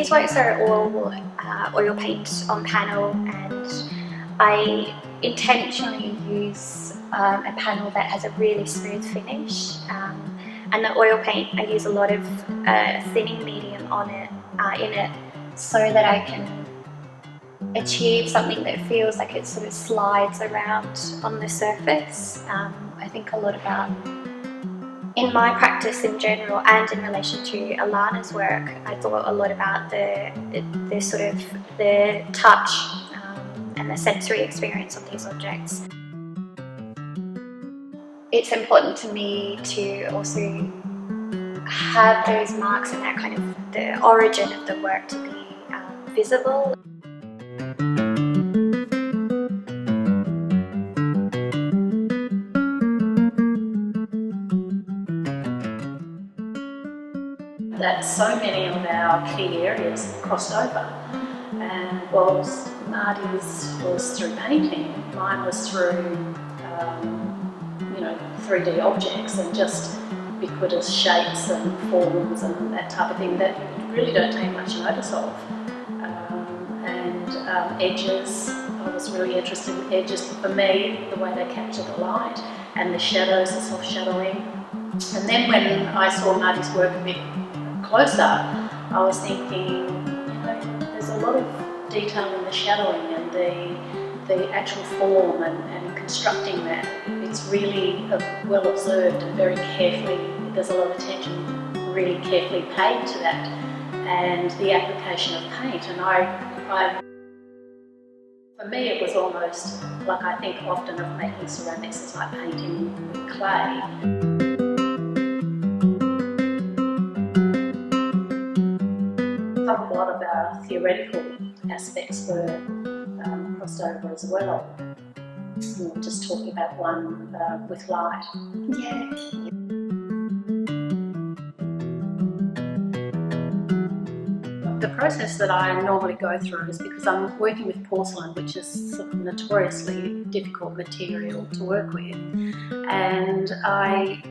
these works are all oil paint on panel, and I intentionally use a panel that has a really smooth finish, and the oil paint, I use a lot of thinning medium on it, in it, so that I can achieve something that feels like it sort of slides around on the surface. I think a lot about, in my practice in general and in relation to Alana's work, I thought a lot about the sort of the touch and the sensory experience of these objects. It's important to me to also have those marks and that kind of the origin of the work to be visible. That so many of our key areas crossed over, and whilst Mardi's was through painting, mine was through 3D objects and just ubiquitous shapes and forms and that type of thing that you really don't take much notice of. Edges, I was really interested in edges. For me, the way they capture the light and the shadows, the soft shadowing. And then when I saw Mardi's work a bit closer, I was thinking, there's a lot of detail in the shadowing and the actual form and constructing that. It's really well observed and very carefully, there's a lot of attention really carefully paid to that, and the application of paint. And for me, it was almost like, I think often of making ceramics is like painting with clay. A lot of our theoretical aspects were crossed over as well. We were just talking about one with light. Yeah. The process that I normally go through is, because I'm working with porcelain, which is sort of notoriously difficult material to work with, and I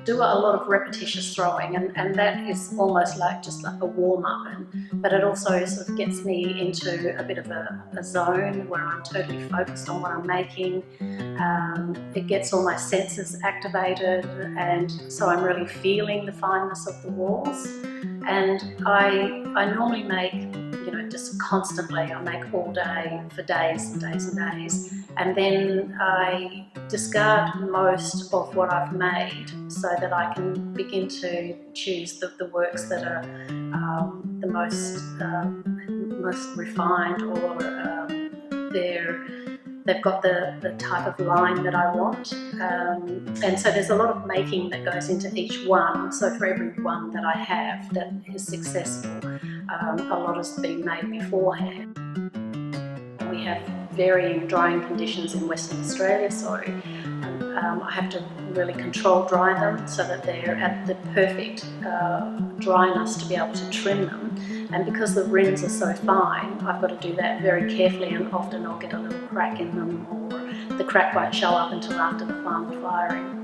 do a lot of repetitious throwing, and that is almost like just like a warm-up, but it also sort of gets me into a bit of a zone where I'm totally focused on what I'm making. It gets all my senses activated, and so I'm really feeling the fineness of the walls. And I normally make, just constantly, I make all day for days and days and days, and then I discard most of what I've made so that I can begin to choose the works that are the most refined, or they've got the type of line that I want, and so there's a lot of making that goes into each one. So for every one that I have that is successful, a lot has been made beforehand. We have varying drying conditions in Western Australia, so I have to really control dry them so that they're at the perfect dryness to be able to trim them. And because the rims are so fine, I've got to do that very carefully, and often I'll get a little crack in them, or the crack won't show up until after the final firing.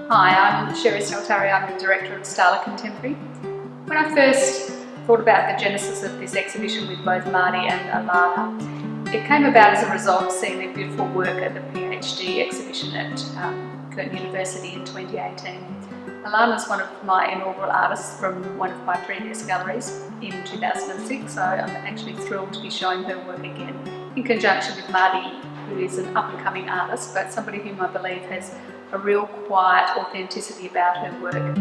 Hi, I'm Sherry Saltari. I'm the director of STALA Contemporary. When I first thought about the genesis of this exhibition with both Mardi and Alana, it came about as a result of seeing their beautiful work at the PhD exhibition at Curtin University in 2018. Alana is one of my inaugural artists from one of my previous galleries in 2006, so I'm actually thrilled to be showing her work again in conjunction with Mardi, who is an up-and-coming artist, but somebody whom I believe has a real quiet authenticity about her work.